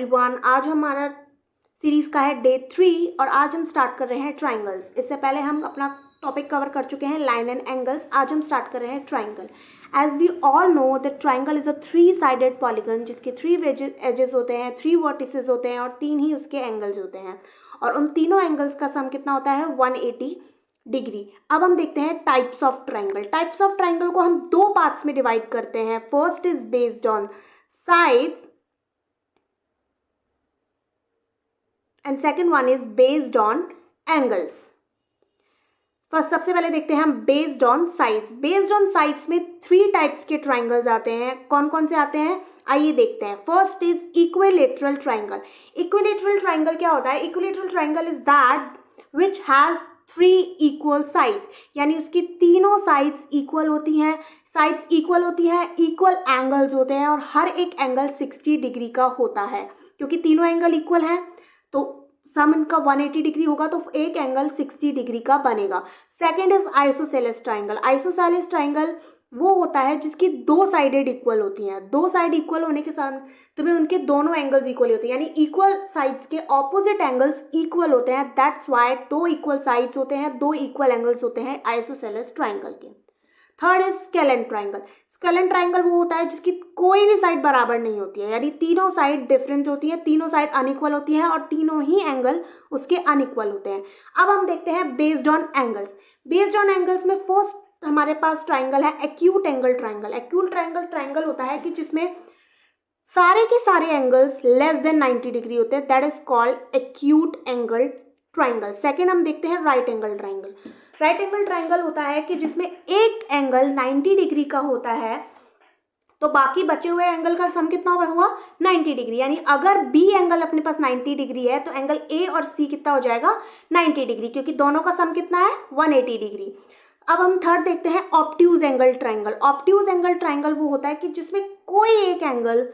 Everyone, आज हमारा series का है डे 3 और आज हम स्टार्ट कर रहे हैं ट्राइंगल्स। इससे पहले हम अपना टॉपिक कवर कर चुके हैं लाइन एंड एंगल्स। आज हम स्टार्ट कर रहे हैं triangle. As we all know that triangle is a three sided polygon जिसके 3 एजेस होते हैं, 3 वर्टिसेस होते हैं और 3 ही उसके एंगल्स होते हैं और उन तीनों एंगल्स का सम कितना होता है 180 डिग्री। अब हम देखते हैं types of triangle. Types of triangle को हम दो पार्ट्स में डिवाइड करते हैं। First is based on sides and second one is based on angles. First सबसे पहले देखते हैं हम based on sides. Based on sides में 3 टाइप्स के ट्राइंगल्स आते हैं। कौन कौन से आते हैं आइए देखते हैं। First is equilateral triangle. Equilateral triangle क्या होता है? Equilateral triangle is that which has 3 equal sides, यानी उसकी तीनों साइड्स इक्वल होती हैं। साइड्स इक्वल होती हैं, इक्वल एंगल्स होते हैं और हर एक एंगल 60 डिग्री का होता है। क्योंकि तीनों एंगल इक्वल हैं तो सम इनका 180 डिग्री होगा तो एक एंगल 60 डिग्री का बनेगा। Second is isosceles triangle. Isosceles triangle वो होता है जिसकी 2 साइडेड इक्वल होती हैं। 2 साइड इक्वल होने के साथ तुम्हें उनके दोनों एंगल्स इक्वल होते हैं, यानी इक्वल साइड्स के ऑपोजिट एंगल्स इक्वल होते हैं। दैट्स वाई 2 इक्वल साइड्स होते हैं, 2 इक्वल एंगल्स होते हैं आइसोसेलेस ट्राइंगल के। Third is scalene triangle. Scalene triangle वो होता है जिसकी कोई भी साइड बराबर नहीं होती है, यानी तीनों साइड डिफरेंट होती है, तीनों साइड अनइक्वल होती है और तीनों ही एंगल उसके अनइक्वल होते हैं। अब हम देखते हैं based on angles. Based on angles में फर्स्ट हमारे पास ट्राइंगल है acute angle triangle. Acute triangle होता है कि जिसमें सारे के सारे एंगल्स लेस देन 90 डिग्री होते हैं। That is called acute angle triangle. Second हम देखते हैं right angle triangle. Right angle triangle होता है कि जिसमें एक एंगल 90 डिग्री का होता है तो बाकी बचे हुए एंगल का सम कितना हुआ 90 डिग्री। यानी अगर बी एंगल अपने पास 90 डिग्री है तो एंगल ए और सी कितना हो जाएगा 90 डिग्री, क्योंकि दोनों का सम कितना है 180 डिग्री। अब हम थर्ड देखते हैं obtuse angle triangle. Obtuse angle triangle वो होता है कि जिसमें कोई एक एंगल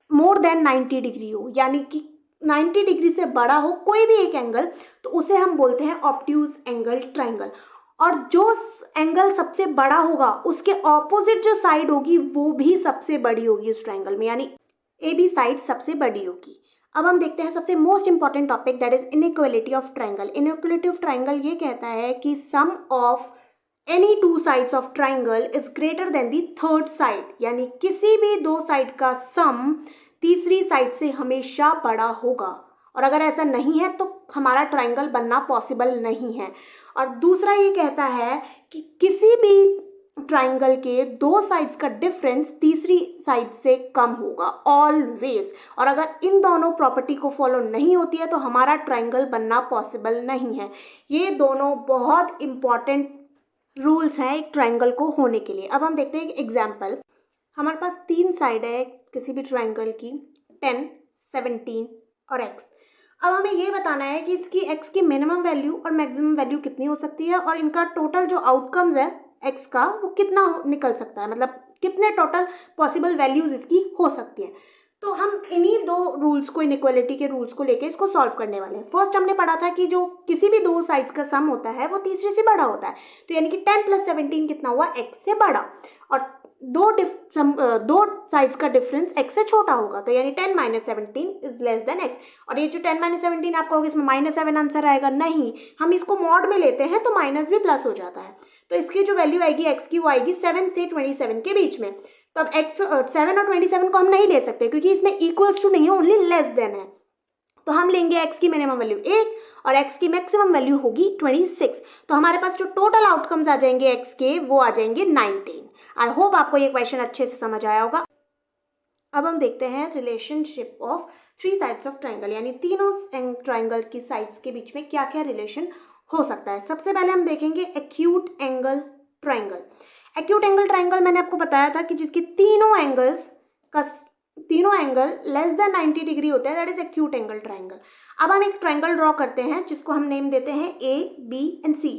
मोर देन 90 डिग्री हो, यानी कि 90 डिग्री से बड़ा हो कोई भी एक एंगल, तो उसे हम बोलते हैं ऑब्ट्यूज एंगल ट्राइंगल। और जो एंगल सबसे बड़ा होगा उसके ऑपोजिट जो साइड होगी वो भी सबसे बड़ी होगी उस ट्राइंगल में, यानी ए बी साइड सबसे बड़ी होगी। अब हम देखते हैं सबसे most important topic, that is inequality of triangle. Inequality of triangle ये कहता है कि sum of any 2 sides of triangle is greater than the third side, यानी किसी भी 2 साइड का सम तीसरी साइड से हमेशा बड़ा होगा, और अगर ऐसा नहीं है तो हमारा ट्राइंगल बनना पॉसिबल नहीं है। और दूसरा ये कहता है कि किसी भी ट्राइंगल के 2 साइड्स का डिफरेंस तीसरी साइड से कम होगा ऑलवेज, और अगर इन दोनों प्रॉपर्टी को फॉलो नहीं होती है तो हमारा ट्राइंगल बनना पॉसिबल नहीं है। ये दोनों बहुत इंपॉर्टेंट रूल्स हैं एक ट्राइंगल को होने के लिए। अब हम देखते हैं एक एग्जाम्पल। हमारे पास 3 साइड है किसी भी ट्राइंगल की, 10, 17 और x। अब हमें ये बताना है कि इसकी x की मिनिमम वैल्यू और मैक्सिमम वैल्यू कितनी हो सकती है और इनका टोटल जो आउटकम्स है x का वो कितना निकल सकता है, मतलब कितने टोटल पॉसिबल वैल्यूज इसकी हो सकती है। तो हम इन्हीं 2 रूल्स को, इनइक्वालिटी के रूल्स को लेके इसको सॉल्व करने वाले हैं। फर्स्ट हमने पढ़ा था कि जो किसी भी 2 साइड्स का सम होता है वो तीसरे से बड़ा होता है, तो यानी कि 10 + 17 कितना हुआ x से बड़ा, और 2 साइड्स का डिफरेंस x से छोटा होगा, तो यानी 10 - 17 इज लेस देन x। और ये जो 10 - 17 आप कहोगे इसमें -7 आंसर आएगा, नहीं, हम इसको मॉड में लेते हैं तो माइनस भी प्लस हो जाता है। तो इसकी जो वैल्यू आएगी x की वो आएगी 7 से 27 के बीच में। तो अब 7 और 27 को हम नहीं ले सकते क्योंकि इसमें इक्वल्स टू नहीं है, ओनली लेस देन है। तो हम लेंगे x की मिनिमम वैल्यू 8 और x की मैक्सिमम वैल्यू होगी 26। तो हमारे पास जो टोटल आउटकम्स आ जाएंगे x के वो आ जाएंगे 19। आई होप आपको ये क्वेश्चन अच्छे से समझ आया होगा। अब हम देखते हैं relationship of 3 sides of triangle, यानी तीनों ट्राइंगल की साइड्स के बीच में क्या क्या रिलेशन हो सकता है। सबसे पहले हम देखेंगे acute angle triangle. Acute angle triangle मैंने आपको बताया था कि जिसकी तीनों एंगल लेस देन 90 डिग्री होते हैं, that is acute angle triangle. अब हम एक ट्राइंगल ड्रॉ करते हैं जिसको हम नेम देते हैं A, B and C।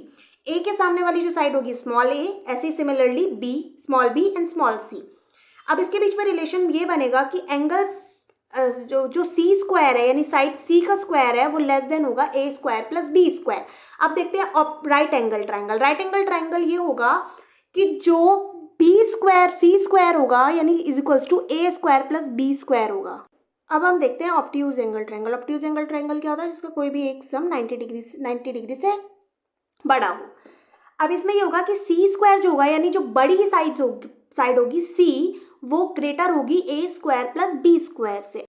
A के सामने वाली जो साइड होगी स्मॉल a, ऐसे similarly B, small b and small c। अब इसके बीच में रिलेशन ये बनेगा कि एंगल्स जो C स्क्वायर है, यानी साइड C का स्क्वायर है, वो लेस देन होगा A square plus B square. अब देखते हैं right angle triangle. Right angle triangle ये होगा कि जो B स्क्वायर C स्क्वायर होगा, यानी is equals to A square plus B square होगा। अब हम देखते हैं obtuse angle triangle. Obtuse angle triangle क्या होता है? जिसका कोई भी एक सम 90 डिग्री से बड़ा हो। अब इसमें ये होगा कि सी स्क्वायर जो होगा, यानी जो बड़ी साइड होगी सी, वो ग्रेटर होगी ए स्क्वायर प्लस बी स्क्वायर से।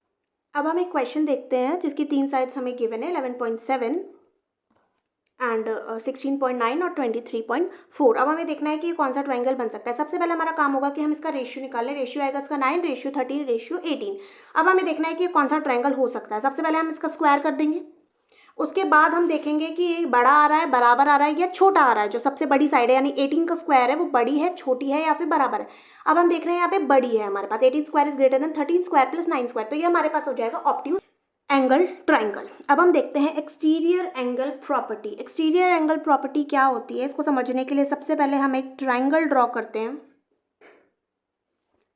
अब हम एक क्वेश्चन देखते हैं जिसकी 3 साइड्स हमें गिवन है, 11.7 एंड 16.9 और 23.4। अब हमें देखना है कि ये कौन सा ट्रायंगल बन सकता है। सबसे पहले हमारा काम होगा कि हम इसका रेशियो निकालें। रेशियो आएगा इसका 9, रेशियो 13, रेशियो 18। अब हमें देखना है कि ये कौन सा ट्रायंगल हो सकता है। सबसे पहले हम इसका स्क्वायर कर देंगे, उसके बाद हम देखेंगे कि ये बड़ा आ रहा है, बराबर आ रहा है या छोटा आ रहा है। जो सबसे बड़ी साइड है यानी 18 का स्क्वायर है वो बड़ी है, छोटी है या फिर बराबर है। अब हम देख रहे हैं यहाँ पे बड़ी है हमारे पास, 18 square is greater then 13 square plus 9 square, तो ये हमारे पास हो जाएगा ऑब्ट्यूज एंगल ट्रायंगल। अब हम देखते हैं exterior angle property. Exterior angle property क्या होती है, इसको समझने के लिए सबसे पहले हम एक ट्रायंगल ड्रॉ करते हैं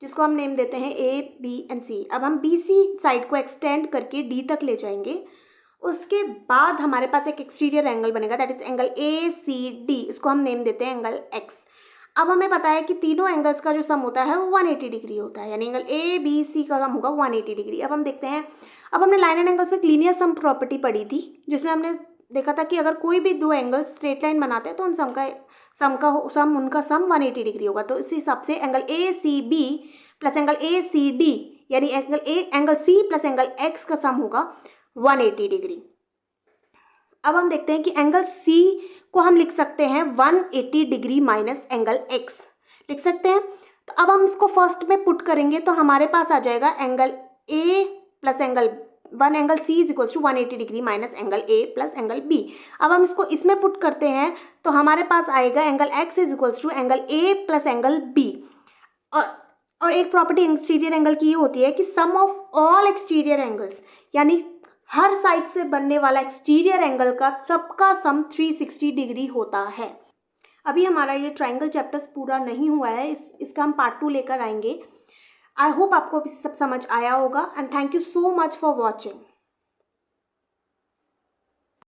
जिसको हम नेम देते हैं ए, बी एंड सी। अब हम बी सी साइड को एक्सटेंड करके डी तक ले जाएंगे। उसके बाद हमारे पास एक एक्सटीरियर एंगल बनेगा, that is angle A C D. इसको हम नेम देते हैं एंगल एक्स। अब हमें पता है कि तीनों एंगल्स का जो सम होता है वो 180 डिग्री होता है, यानी एंगल ए बी सी का सम होगा 180 डिग्री। अब हम देखते हैं, अब हमने लाइन एंड एंगल्स में लीनियर सम प्रॉपर्टी पढ़ी थी, जिसमें हमने देखा था कि अगर कोई भी दो एंगल स्ट्रेट लाइन बनाते हैं तो उन उनका सम 180 डिग्री होगा। तो इस हिसाब से angle A C B plus angle A C D, यानी angle C plus angle X का सम होगा 180 डिग्री। अब हम देखते हैं कि एंगल सी को हम लिख सकते हैं 180 डिग्री माइनस एंगल एक्स लिख सकते हैं। तो अब हम इसको फर्स्ट में पुट करेंगे तो हमारे पास आ जाएगा angle A plus angle C is equal to 180 degree minus angle A plus angle B. अब हम इसको इसमें पुट करते हैं तो हमारे पास आएगा angle X is equal to angle A plus angle B. और एक प्रॉपर्टी एक्सटीरियर एंगल की ये होती है कि sum of all exterior angles, यानी हर साइड से बनने वाला एक्सटीरियर एंगल का सबका सम 360 डिग्री होता है। अभी हमारा ये ट्रायंगल चैप्टर्स पूरा नहीं हुआ है, इसका हम पार्ट 2 लेकर आएंगे। आई होप आपको सब समझ आया होगा and thank you so much for watching.